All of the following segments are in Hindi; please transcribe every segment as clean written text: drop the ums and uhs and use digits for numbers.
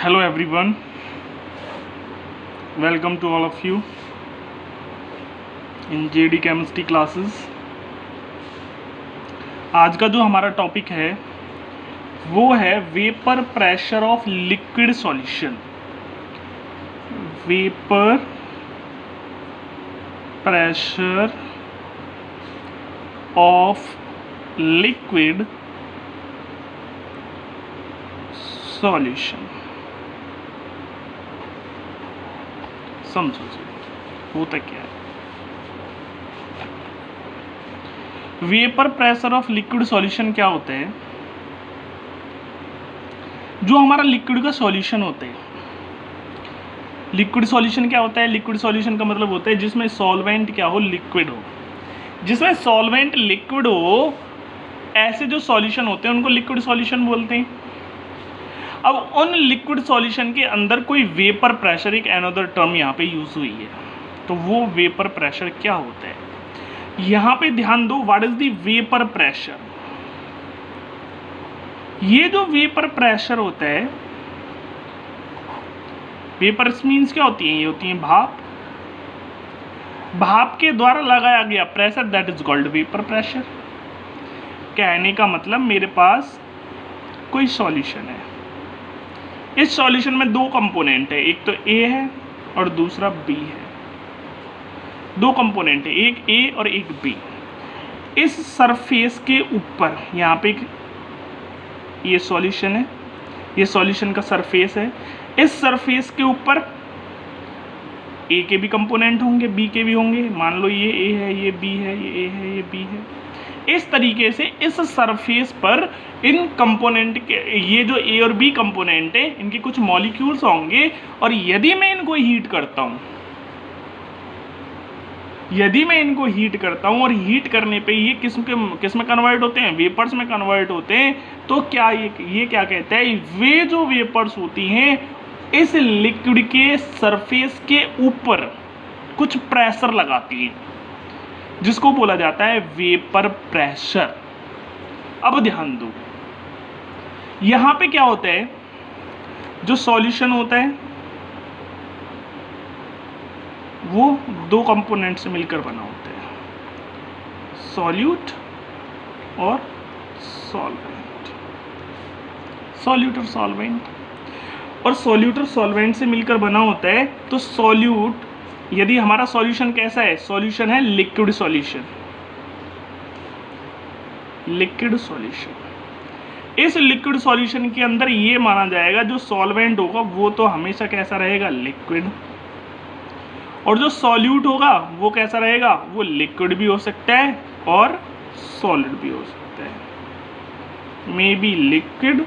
Hello everyone, welcome to all of you in JD Chemistry classes। आज का जो हमारा टॉपिक है वो है vapour pressure of liquid solution. Vapour pressure of liquid solution. समझो जी होता क्या है। Vapour pressure of liquid solution क्या होता है? जो हमारा लिक्विड का सॉल्यूशन होता है, लिक्विड सॉल्यूशन क्या होता है? लिक्विड सॉल्यूशन का मतलब होता है जिसमें सॉल्वेंट क्या हो, लिक्विड हो। जिसमें सॉल्वेंट लिक्विड हो, ऐसे जो सॉल्यूशन होते हैं उनको लिक्विड सॉल्यूशन बोलते हैं। अब उन लिक्विड सॉल्यूशन के अंदर कोई वेपर प्रेशर, एक अनदर टर्म यहाँ पे यूज हुई है, तो वो वेपर प्रेशर क्या होता है यहाँ पे ध्यान दो। What is the vapour pressure? ये जो वेपर प्रेशर होता है, वेपर्स मीन्स क्या होती है? ये होती है भाप। भाप के द्वारा लगाया गया pressure, that is called vapour pressure. कहने का मतलब मेरे पास कोई सॉल्यूशन है, इस सॉल्यूशन में दो कंपोनेंट है, एक तो ए है और दूसरा बी है। दो कंपोनेंट है, एक ए और एक बी। इस सरफेस के ऊपर यहाँ पे ये सॉल्यूशन है, ये सॉल्यूशन का सरफेस है। इस सरफेस के ऊपर ए के भी कंपोनेंट होंगे, बी के भी होंगे। मान लो ये ए है, ये बी है, ये ए है, ये बी है। इस तरीके से इस सरफेस पर इन कंपोनेंट के, ये जो ए और बी कंपोनेंट है, इनके कुछ मॉलिक्यूल्स होंगे। और यदि मैं इनको हीट करता हूँ, और हीट करने पे ये किस में कन्वर्ट होते हैं? वेपर्स में कन्वर्ट होते हैं। तो क्या ये क्या कहता है? वे जो वेपर्स होती हैं इस लिक्विड के सरफेस के ऊपर कुछ प्रेशर लगाती हैं, जिसको बोला जाता है वेपर प्रेशर। अब ध्यान दो, यहां पे क्या होता है? जो सॉल्यूशन होता है वो दो कंपोनेंट से मिलकर बना होता है, सॉल्यूट और सॉल्वेंट। सॉल्यूट और सॉल्वेंट, और सॉल्यूट और सॉल्वेंट से मिलकर बना होता है। तो सॉल्यूट, यदि हमारा सॉल्यूशन कैसा है? सॉल्यूशन है लिक्विड सॉल्यूशन, लिक्विड सॉल्यूशन। इस लिक्विड सॉल्यूशन के अंदर ये माना जाएगा जो सॉल्वेंट होगा वो तो हमेशा कैसा रहेगा? लिक्विड। और जो सॉल्यूट होगा वो कैसा रहेगा? वो लिक्विड भी हो सकता है और सॉलिड भी हो सकता है। मे बी लिक्विड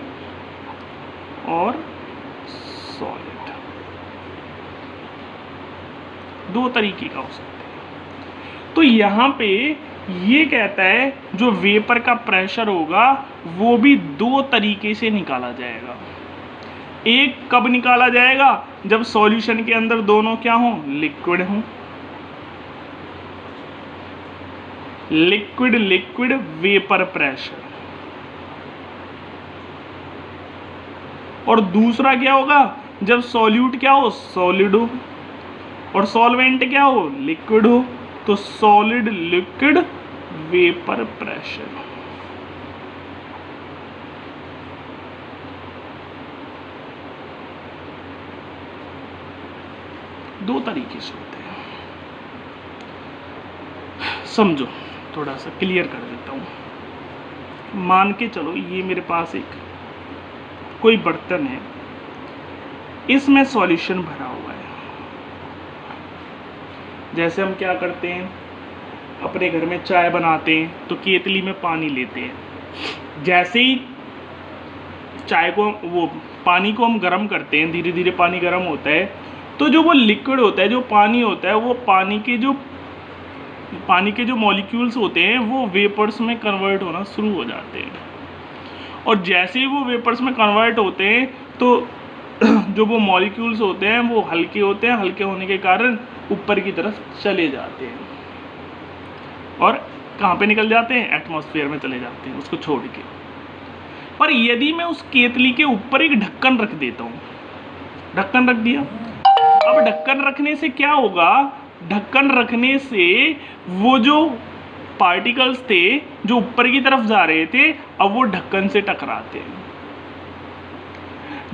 और सॉलिड, दो तरीके का हो सकता है। तो यहां पे ये कहता है जो वेपर का प्रेशर होगा वो भी दो तरीके से निकाला जाएगा। एक कब निकाला जाएगा? जब सॉल्यूशन के अंदर दोनों क्या हों? लिक्विड हों। Liquid liquid vapour pressure. और दूसरा क्या होगा? जब सॉल्यूट क्या हो? सॉलिड हो। और सॉल्वेंट क्या हो? लिक्विड हो। तो सॉलिड लिक्विड वेपर प्रेशर। दो तरीके से होते हैं। समझो, थोड़ा सा क्लियर कर देता हूं। मान के चलो ये मेरे पास एक कोई बर्तन है, इसमें सॉल्यूशन भरा हुआ है। जैसे हम क्या करते हैं, अपने घर में चाय बनाते हैं तो केतली में पानी लेते हैं। जैसे ही चाय को, वो पानी को हम गर्म करते हैं, धीरे धीरे पानी गर्म होता है, तो जो वो लिक्विड होता है, जो पानी होता है, वो पानी के जो मॉलिक्यूल्स होते हैं वो वेपर्स में कन्वर्ट होना शुरू हो जाते हैं। और जैसे ही वो वेपर्स में कन्वर्ट होते हैं तो जो वो मॉलिक्यूल्स होते हैं वो हल्के होते हैं। हल्के होने के कारण ऊपर की तरफ चले जाते हैं और कहाँ पे निकल जाते हैं? एटमॉस्फेयर में चले जाते हैं उसको छोड़ के। पर यदि मैं उस केतली के ऊपर एक ढक्कन रख देता हूँ, ढक्कन रख दिया। अब ढक्कन रखने से क्या होगा, ढक्कन रखने से वो जो पार्टिकल्स थे जो ऊपर की तरफ जा रहे थे, अब वो ढक्कन से टकराते हैं।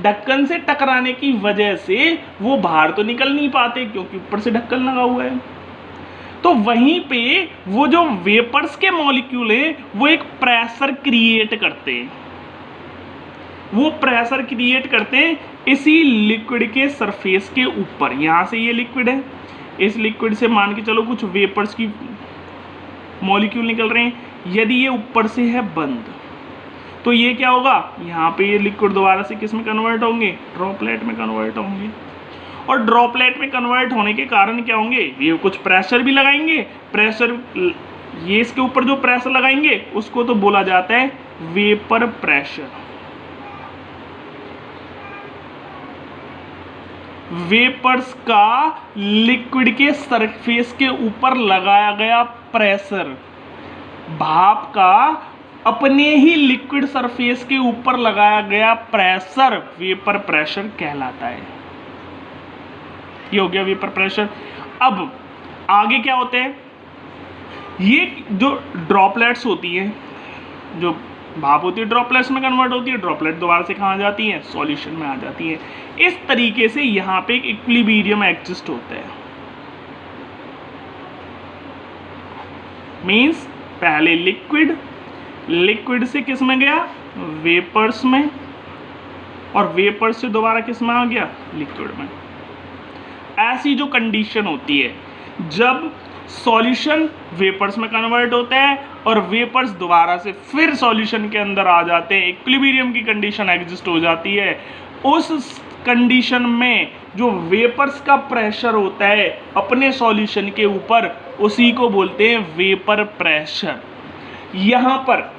ढक्कन से टकराने की वजह से वो बाहर तो निकल नहीं पाते क्योंकि ऊपर से ढक्कन लगा हुआ है। तो वहीं पे वो जो वेपर्स के मॉलिक्यूल हैं वो एक प्रेशर क्रिएट करते हैं, वो प्रेशर क्रिएट करते हैं इसी लिक्विड के सरफेस के ऊपर। यहां से ये लिक्विड है, इस लिक्विड से मान के चलो कुछ वेपर्स की मॉलिक्यूल निकल रहे हैं। यदि ये ऊपर से है बंद तो ये क्या होगा, यहाँ पे ये लिक्विड दोबारा से किस में कन्वर्ट होंगे, ड्रॉपलेट में कन्वर्ट होंगे। और ड्रॉपलेट में कन्वर्ट होने के कारण क्या होंगे, ये कुछ प्रेशर भी लगाएंगे। प्रेशर, ये इसके ऊपर जो प्रेशर लगाएंगे उसको तो बोला जाता है वेपर प्रेशर। वेपर्स का लिक्विड के सरफेस के ऊपर लगाया गया प्रेशर, भाप का अपने ही लिक्विड सरफेस के ऊपर लगाया गया प्रेशर वेपर प्रेशर कहलाता है। ये हो गया वेपर प्रेशर। अब आगे क्या होते हैं, ये जो ड्रॉपलेट्स होती है, जो भाप होती है ड्रॉपलेट्स में कन्वर्ट होती है, ड्रॉपलेट दोबारा से कहाँ आ जाती है, सॉल्यूशन में आ जाती है। इस तरीके से यहाँ पे एक इक्विलिब्रियम एग्जिस्ट होता है। मीन्स पहले लिक्विड, लिक्विड से किस में गया, वेपर्स में, और वेपर्स से दोबारा किस में आ गया, लिक्विड में। ऐसी जो कंडीशन होती है जब सॉल्यूशन वेपर्स में कन्वर्ट होता है और वेपर्स दोबारा से फिर सॉल्यूशन के अंदर आ जाते हैं, इक्विलिब्रियम की कंडीशन एग्जिस्ट हो जाती है। उस कंडीशन में जो वेपर्स का प्रेशर होता है अपने सॉल्यूशन के ऊपर, उसी को बोलते हैं वेपर प्रेशर। यहां पर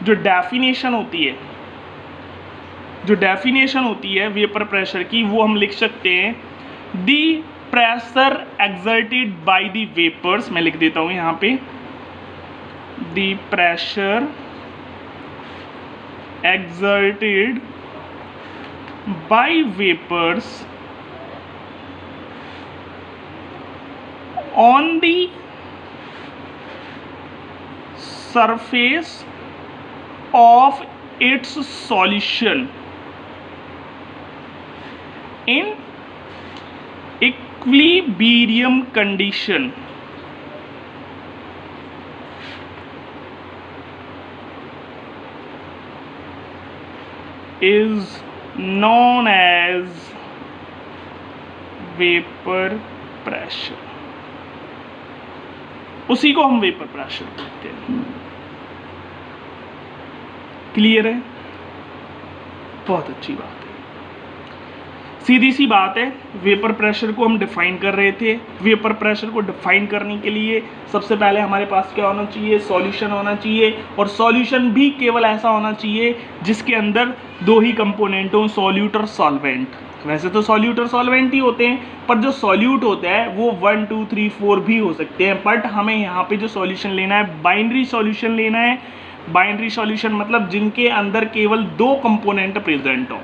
जो डेफिनेशन होती है, जो डेफिनेशन होती है वेपर प्रेशर की, वो हम लिख सकते हैं the pressure exerted by the vapours. मैं लिख देता हूं यहां पे, the pressure exerted by vapours on the surface of its solution in equilibrium condition is known as vapor pressure। उसी को हम वेपर प्रेशर कहते हैं। क्लियर है, बहुत अच्छी बात है, सीधी सी बात है। वेपर प्रेशर को हम डिफाइन कर रहे थे। वेपर प्रेशर को डिफाइन करने के लिए सबसे पहले हमारे पास क्या होना चाहिए, सॉल्यूशन होना चाहिए, और सॉल्यूशन भी केवल ऐसा होना चाहिए जिसके अंदर दो ही कंपोनेंट हों, सॉल्यूट और सॉल्वेंट। वैसे तो सॉल्यूट और सॉल्वेंट ही होते हैं, पर जो सॉल्यूट होता है वो 1 2 3 4 भी हो सकते हैं। बट हमें यहाँ पे जो सॉल्यूशन लेना है, बाइनरी सॉल्यूशन लेना है। बाइनरी सॉल्यूशन मतलब जिनके अंदर केवल दो कंपोनेंट प्रेजेंट हो।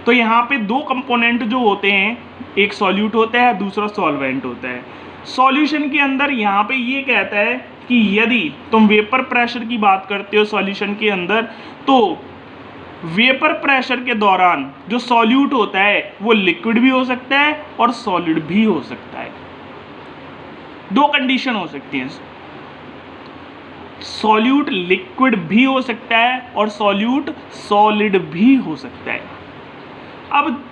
तो यहाँ पे दो कंपोनेंट जो होते हैं, एक सॉल्यूट होता है, दूसरा सॉल्वेंट होता है। सॉल्यूशन के अंदर यहाँ पे ये कहता है कि यदि तुम वेपर प्रेशर की बात करते हो सॉल्यूशन के अंदर, तो वेपर प्रेशर के दौरान जो सॉल्यूट होता है वो लिक्विड भी हो सकता है और सॉलिड भी हो सकता है। दो कंडीशन हो सकती हैं, सॉल्यूट लिक्विड भी हो सकता है और सॉल्यूट सॉलिड भी हो सकता है। अब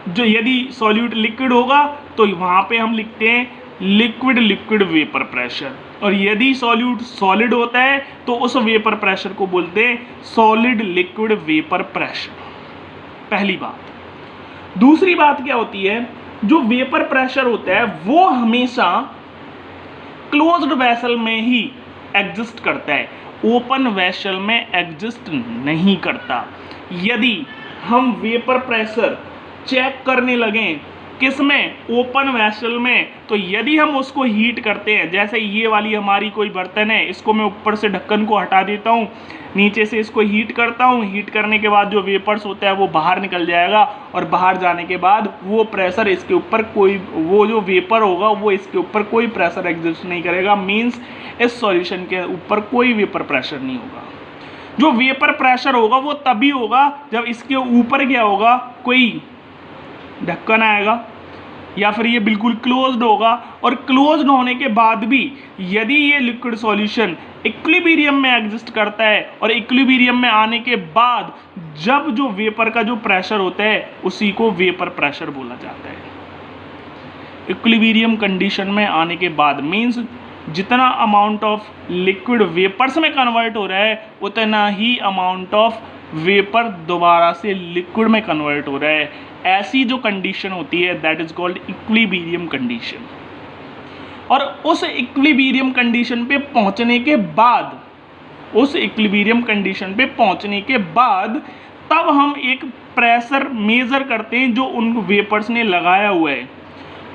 जो यदि सॉल्यूट लिक्विड होगा तो वहां पे हम लिखते हैं लिक्विड लिक्विड वेपर प्रेशर, और यदि सॉल्यूट सॉलिड होता है तो उस वेपर प्रेशर को बोलते हैं सॉलिड लिक्विड वेपर प्रेशर। पहली बात। दूसरी बात क्या होती है, जो वेपर प्रेशर होता है वो हमेशा क्लोज्ड वेसल में ही एग्जिस्ट करता है, ओपन वेसल में एग्जिस्ट नहीं करता। यदि हम वेपर प्रेशर चेक करने लगें किस में, ओपन वेसल में। तो यदि हम उसको हीट करते हैं, जैसे ये वाली हमारी कोई बर्तन है, इसको मैं ऊपर से ढक्कन को हटा देता हूँ, नीचे से इसको हीट करता हूँ, हीट करने के बाद जो वेपर्स होता है वो बाहर निकल जाएगा, और बाहर जाने के बाद वो प्रेशर इसके ऊपर कोई, वो जो वेपर होगा वो इसके ऊपर कोई प्रेशर एग्जिस्ट नहीं करेगा। मीन्स इस सॉल्यूशन के ऊपर कोई वेपर प्रेशर नहीं होगा। जो वेपर प्रेशर होगा वो तभी होगा जब इसके ऊपर क्या होगा, कोई ढक्कन आएगा या फिर ये बिल्कुल क्लोज्ड होगा। और क्लोज्ड होने के बाद भी यदि ये लिक्विड सॉल्यूशन इक्विलिब्रियम में एग्जिस्ट करता है, और इक्विलिब्रियम में आने के बाद जब जो वेपर का जो प्रेशर होता है उसी को वेपर प्रेशर बोला जाता है। इक्विलिब्रियम कंडीशन में आने के बाद मीन्स जितना अमाउंट ऑफ लिक्विड वेपर्स में कन्वर्ट हो रहा है उतना ही अमाउंट ऑफ वेपर दोबारा से लिक्विड में कन्वर्ट हो रहा है। ऐसी जो कंडीशन होती है that is called equilibrium condition. और उस इक्विलिब्रियम कंडीशन पे पहुंचने के बाद, उस इक्विलिब्रियम कंडीशन पे पहुंचने के बाद तब हम एक प्रेशर मेजर करते हैं जो उन वेपर्स ने लगाया हुआ है।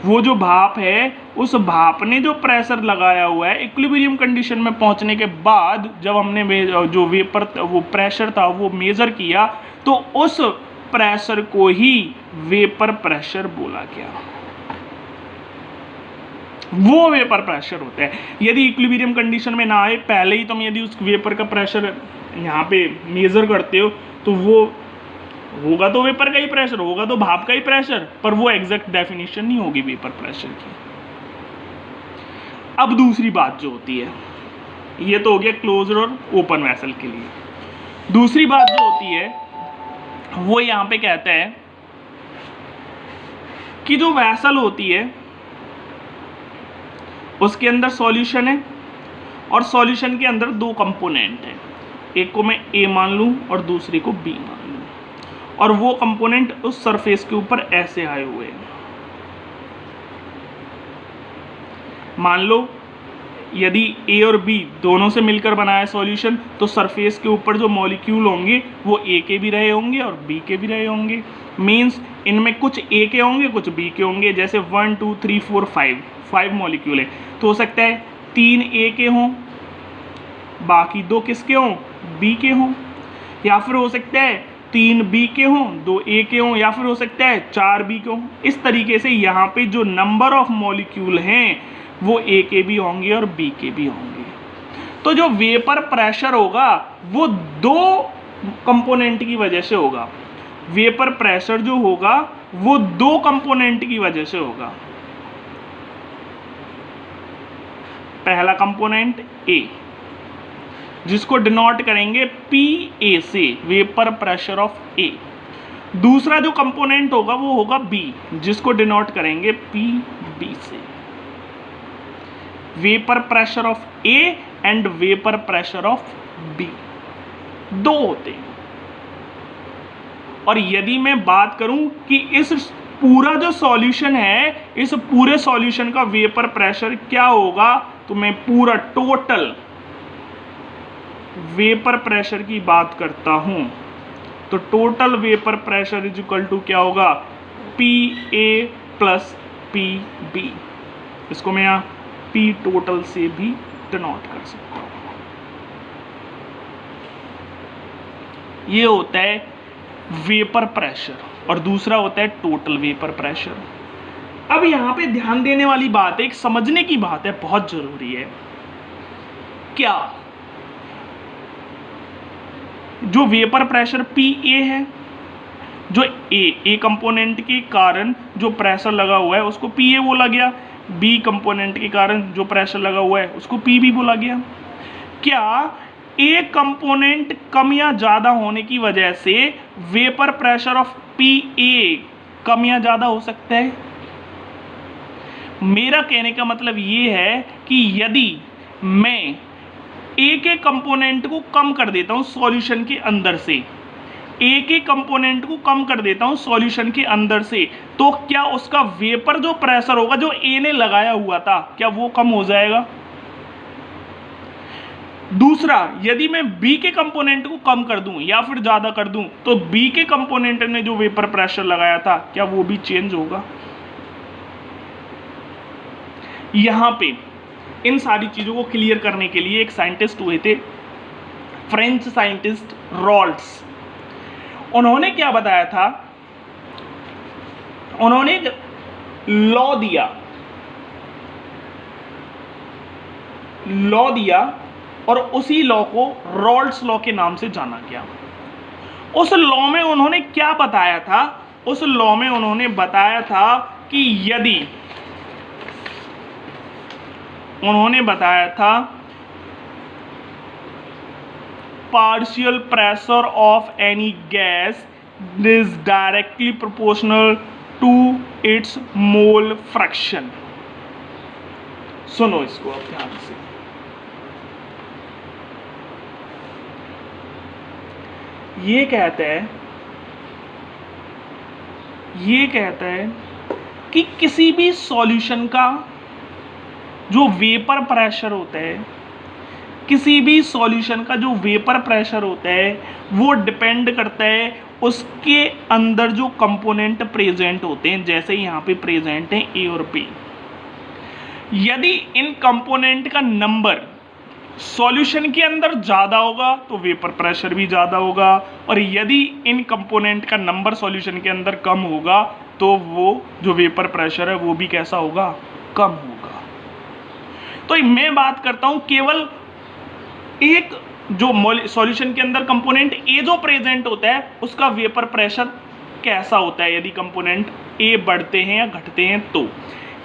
वो जो भाप है, उस भाप ने जो प्रेशर लगाया हुआ है इक्विलिब्रियम कंडीशन में पहुंचने के बाद, जब हमने जो वेपर वो प्रेशर था वो मेजर किया, तो उस प्रेशर को ही वेपर प्रेशर बोला गया। वो वेपर प्रेशर होता है। यदि इक्विलिब्रियम कंडीशन में ना आए, पहले ही तुम यदि उस वेपर का प्रेशर यहाँ पे मेजर करते हो तो वो होगा तो वेपर का ही प्रेशर, होगा तो भाप का ही प्रेशर, पर वो एग्जैक्ट डेफिनेशन नहीं होगी वेपर प्रेशर की। अब दूसरी बात जो होती है, ये तो हो गया क्लोज्ड और ओपन वेसल के लिए। दूसरी बात जो होती है वो यहाँ पे कहता है कि जो वेसल होती है उसके अंदर सॉल्यूशन है, और सॉल्यूशन के अंदर दो कंपोनेंट हैं, एक को मैं ए मान लूं और दूसरे को बी मान लूं, और वो कंपोनेंट उस सरफेस के ऊपर ऐसे आए हुए हैं। मान लो यदि ए और बी दोनों से मिलकर बनाया सॉल्यूशन, तो सरफेस के ऊपर जो मॉलिक्यूल होंगे वो ए के भी रहे होंगे और बी के भी रहे होंगे। मीन्स इनमें कुछ ए के होंगे कुछ बी के होंगे। जैसे 1 2 3 4 5 मॉलिक्यूल है, तो हो सकता है 3 ए के हों, बाकी 2 किसके हों, बी के हों। या फिर हो सकता है 3 बी के हों 2 ए के हों, या फिर हो सकता है 4 बी के हों। इस तरीके से यहाँ पे जो नंबर ऑफ मॉलिक्यूल हैं वो ए के भी होंगे और बी के भी होंगे। तो जो वेपर प्रेशर होगा वो दो कंपोनेंट की वजह से होगा। वेपर प्रेशर जो होगा वो दो कंपोनेंट की वजह से होगा। पहला कंपोनेंट ए, जिसको डिनोट करेंगे पी ए से, वेपर प्रेशर ऑफ ए। दूसरा जो कंपोनेंट होगा वो होगा बी, जिसको डिनोट करेंगे पी बी से। Vapour pressure of A and vapour pressure of B दो होते हैं। और यदि मैं बात करूं कि इस पूरा जो सॉल्यूशन है, इस पूरे सॉल्यूशन का वेपर प्रेशर क्या होगा, तो मैं पूरा टोटल वेपर प्रेशर की बात करता हूं, तो total vapour pressure is equal to क्या होगा, P A plus P B. इसको मैं यहाँ पी टोटल से भी डिनोट कर सकता हूं। ये होता है वेपर प्रेशर, और दूसरा होता है टोटल वेपर प्रेशर। अब यहां पे ध्यान देने वाली बात है, एक समझने की बात है, बहुत जरूरी है। क्या जो वेपर प्रेशर पी ए है, जो ए कंपोनेंट के कारण जो प्रेशर लगा हुआ है उसको पी ए बोला गया, बी कंपोनेंट के कारण जो प्रेशर लगा हुआ है उसको पी बी बोला गया। क्या ए कंपोनेंट कम या ज्यादा होने की वजह से vapour pressure of P A कम या ज्यादा हो सकता है? मेरा कहने का मतलब ये है कि यदि मैं ए के कंपोनेंट को कम कर देता हूं सॉल्यूशन के अंदर से, ए के कंपोनेंट को कम कर देता हूं सॉल्यूशन के अंदर से, तो क्या उसका वेपर जो प्रेशर होगा जो ए ने लगाया हुआ था, क्या वो कम हो जाएगा? दूसरा, यदि मैं बी के कंपोनेंट को कम कर दूं या फिर ज्यादा कर दूं, तो बी के कंपोनेंट ने जो वेपर प्रेशर लगाया था क्या वो भी चेंज होगा? यहाँ पे इन सारी चीज़ों को क्लियर करने के लिए एक साइंटिस्ट हुए थे, फ्रेंच साइंटिस्ट रॉल्ट्स। उन्होंने क्या बताया था, उन्होंने एक लॉ दिया और उसी लॉ को रॉल्ट्स लॉ के नाम से जाना गया। उस लॉ में उन्होंने क्या बताया था, उस लॉ में उन्होंने बताया था कि यदि उन्होंने बताया था partial pressure of any gas is directly proportional to its mole fraction। सुनो इसको अब ध्यान से, ये कहता है कि किसी भी सॉल्यूशन का जो वेपर प्रेशर होता है, किसी भी सॉल्यूशन का जो वेपर प्रेशर होता है वो डिपेंड करता है उसके अंदर जो कंपोनेंट प्रेजेंट होते हैं, जैसे यहाँ पे प्रेजेंट हैं ए और बी। यदि इन कंपोनेंट का नंबर सॉल्यूशन के अंदर ज़्यादा होगा तो वेपर प्रेशर भी ज़्यादा होगा, और यदि इन कंपोनेंट का नंबर सॉल्यूशन के अंदर कम होगा तो वो जो वेपर प्रेशर है वो भी कैसा होगा, कम होगा। तो मैं बात करता हूँ केवल एक जो सॉल्यूशन के अंदर कंपोनेंट ए जो प्रेजेंट होता है उसका वेपर प्रेशर कैसा होता है यदि कंपोनेंट ए बढ़ते हैं या घटते हैं। तो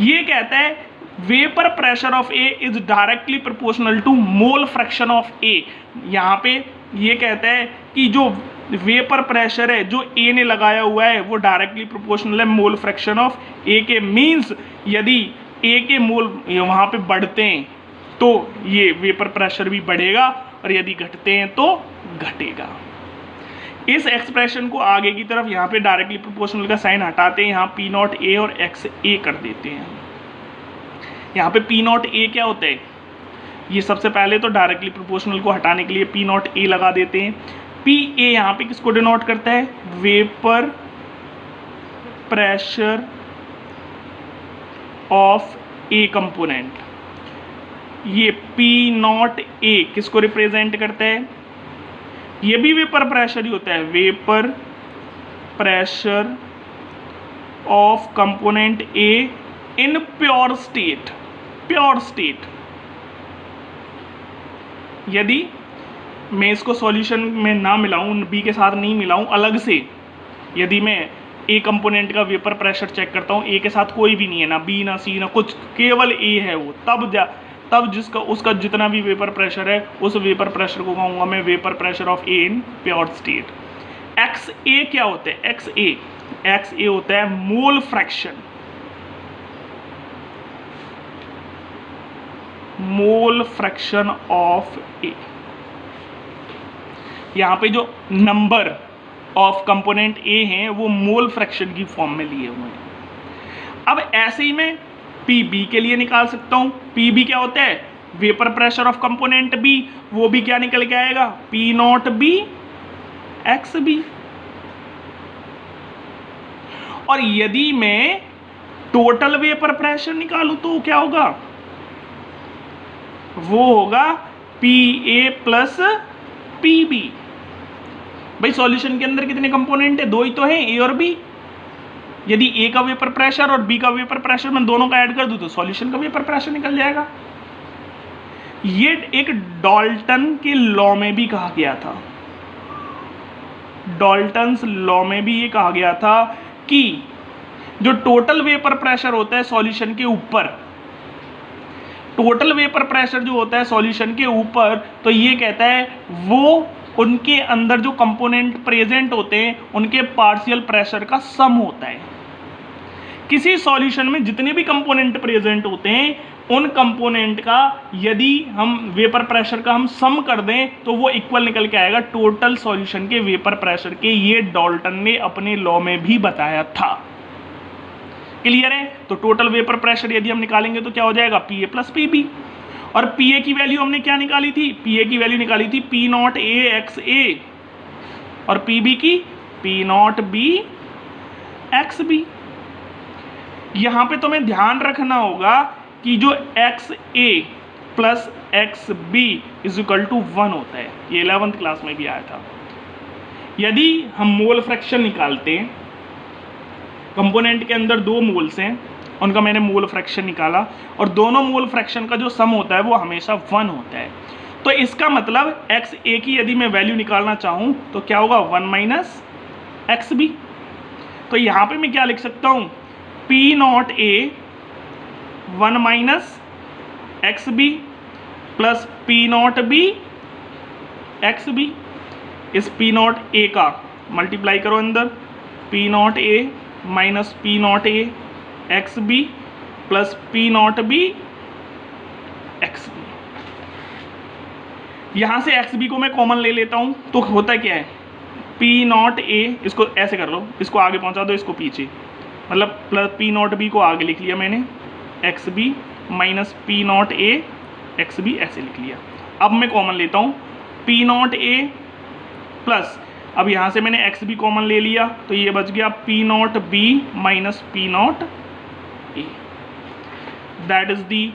ये कहता है vapour pressure of A is directly proportional to mole fraction of A. यहाँ पे ये कहता है कि जो वेपर प्रेशर है जो ए ने लगाया हुआ है वो डायरेक्टली प्रोपोर्शनल है मोल फ्रैक्शन ऑफ ए के। मीन्स यदि ए के मोल वहाँ पे बढ़ते हैं तो ये वेपर प्रेशर भी बढ़ेगा, और यदि घटते हैं तो घटेगा। इस एक्सप्रेशन को आगे की तरफ यहाँ पे डायरेक्टली प्रोपोर्शनल का साइन हटाते हैं, यहाँ पी नॉट ए और एक्स ए कर देते हैं। यहाँ पे पी नॉट ए क्या होता है, ये सबसे पहले तो डायरेक्टली प्रोपोर्शनल को हटाने के लिए पी नॉट ए लगा देते हैं। पी ए यहाँ पे किसको डिनोट करता है, vapour pressure of A component. ये पी नॉट ए किसको रिप्रेजेंट करता है, ये भी वेपर प्रेशर ही होता है, vapour pressure of component A in pure state. Pure state यदि मैं इसको सॉल्यूशन में ना मिलाऊं, बी के साथ नहीं मिलाऊं, अलग से यदि मैं ए कंपोनेंट का वेपर प्रेशर चेक करता हूं, ए के साथ कोई भी नहीं है, ना बी ना सी ना कुछ, केवल ए है वो, तब जिसका उसका जितना भी वेपर प्रेशर है उस वेपर प्रेशर को कहूँगा मैं vapour pressure of A in pure state. X A क्या होता है, एक्स ए होता है mole fraction, mole fraction of A. यहाँ पे जो नंबर ऑफ कंपोनेंट ए हैं वो मोल फ्रैक्शन की फॉर्म में लिए हुए हैं। अब ऐसे ही मैं पी बी के लिए निकाल सकता हूं। पी बी क्या होता है, vapour pressure of component B, वो भी क्या निकल के आएगा, P naught B X B. और यदि मैं टोटल वेपर प्रेशर निकालूं तो क्या होगा, वो होगा P A plus P B. भाई सॉल्यूशन के अंदर कितने कंपोनेंट है, दो ही तो हैं, ए और बी। यदि ए का वेपर प्रेशर और बी का वेपर प्रेशर मैं दोनों का ऐड कर दूं तो सॉल्यूशन का वेपर प्रेशर निकल जाएगा। ये एक डाल्टन के लॉ में भी कहा गया था, डाल्टन्स लॉ में भी ये कहा गया था कि जो टोटल वेपर प्रेशर होता है सॉल्यूशन के ऊपर, टोटल वेपर प्रेशर जो होता है सॉल्यूशन के ऊपर, तो ये कहता है वो उनके अंदर जो कंपोनेंट प्रेजेंट होते हैं उनके पार्शियल प्रेशर का सम होता है। किसी सॉल्यूशन में जितने भी कंपोनेंट प्रेजेंट होते हैं उन कंपोनेंट का यदि हम वेपर प्रेशर का हम सम कर दें तो वो इक्वल निकल के आएगा टोटल सॉल्यूशन के वेपर प्रेशर के। ये डाल्टन ने अपने लॉ में भी बताया था। क्लियर है? तो टोटल वेपर प्रेशर यदि हम निकालेंगे तो क्या हो जाएगा, P A plus P B. और पी ए की वैल्यू हमने क्या निकाली थी, पी ए की वैल्यू निकाली थी P naught A X A, और पी बी की P naught B X B. यहां पे तुम्हें ध्यान रखना होगा कि जो X A plus X B is equal to 1 होता है। ये 11th क्लास में भी आया था। यदि हम मोल फ्रैक्शन निकालते हैं, कंपोनेंट के अंदर 2 मोल्स हैं, उनका मैंने मोल फ्रैक्शन निकाला और दोनों मोल फ्रैक्शन का जो सम होता है वो हमेशा 1 होता है। तो इसका मतलब एक्स ए की यदि मैं वैल्यू निकालना चाहूँ तो क्या होगा, 1 माइनस एक्स बी। तो यहाँ पे मैं क्या लिख सकता हूँ, P naught A 1 minus X B plus P naught B X B. इस पी नॉट ए का मल्टीप्लाई करो अंदर, P naught A minus P naught A X B plus P naught B X B. यहाँ से एक्स बी को मैं कॉमन ले लेता हूँ तो होता क्या है, पी नॉट ए, इसको ऐसे कर लो, इसको आगे पहुँचा दो, इसको पीछे, मतलब प्लस पी नॉट बी को आगे लिख लिया मैंने, X B minus P naught A X B ऐसे लिख लिया। अब मैं कॉमन लेता हूँ पी नॉट ए प्लस, अब यहाँ से मैंने एक्स बी कॉमन ले लिया तो ये बच गया P naught B minus P naught A, that is the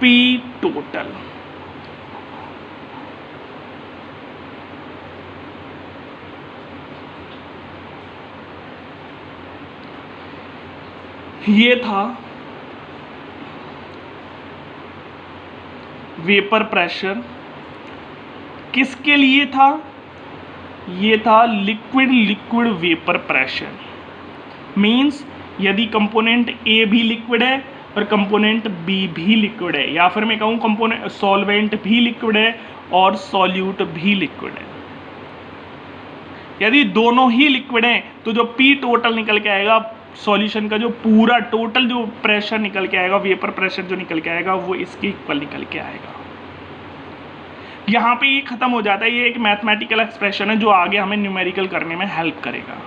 P total. ये था वेपर प्रेशर। किसके लिए था, ये था liquid liquid vapour pressure. Means यदि कंपोनेंट ए भी लिक्विड है और कंपोनेंट बी भी लिक्विड है, या फिर मैं कहूँ कंपोनेंट सॉल्वेंट भी लिक्विड है और सॉल्यूट भी लिक्विड है। यदि दोनों ही लिक्विड हैं तो जो पी टोटल निकल के आएगा, सॉल्यूशन का जो पूरा टोटल जो प्रेशर निकल के आएगा, वेपर प्रेशर जो निकल के आएगा, वो इसके इक्वल निकल के आएगा। यहाँ पे ये खत्म हो जाता है। ये एक मैथमेटिकल एक्सप्रेशन है जो आगे हमें न्यूमेरिकल करने में हेल्प करेगा।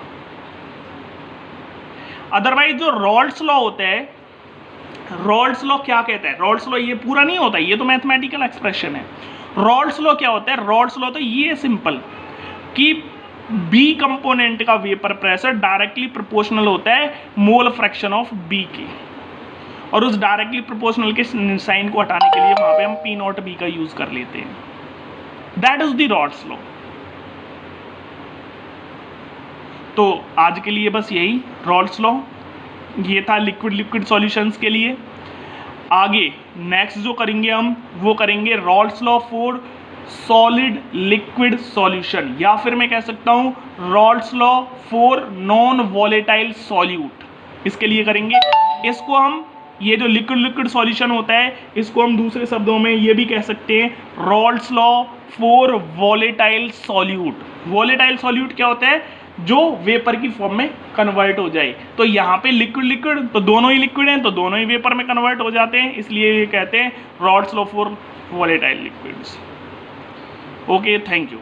अदरवाइज जो रॉल्ड्स लॉ होता है, रॉल्ड्स लॉ क्या कहता है, रॉल्ड्स लॉ ये पूरा नहीं होता, ये तो मैथमेटिकल एक्सप्रेशन है। रॉल्ड्स लॉ क्या होता है, रॉल्ड्स लॉ तो ये सिंपल कि बी कंपोनेंट का वेपर प्रेशर डायरेक्टली प्रोपोर्शनल होता है मोल फ्रैक्शन ऑफ बी के, और उस डायरेक्टली प्रोपोर्शनल के साइन को हटाने के लिए वहां पे हम पी नॉट बी का यूज कर लेते हैं। That is the Raoult's law. तो आज के लिए बस यही रॉल्ड्स लॉ, ये था लिक्विड लिक्विड सॉल्यूशंस के लिए। आगे नेक्स्ट जो करेंगे हम वो करेंगे Raoult's law for solid liquid solution, या फिर मैं कह सकता हूं Raoult's law for non volatile solute. इसके लिए करेंगे इसको हम, ये जो लिक्विड लिक्विड सॉल्यूशन होता है इसको हम दूसरे शब्दों में ये भी कह सकते हैं Raoult's law for volatile solute. Volatile solute क्या होता है, जो वेपर की फॉर्म में कन्वर्ट हो जाए। तो यहाँ पे लिक्विड लिक्विड तो दोनों ही लिक्विड हैं, तो दोनों ही वेपर में कन्वर्ट हो जाते हैं, इसलिए ये कहते हैं Raoult's law for volatile liquids. Okay, thank you.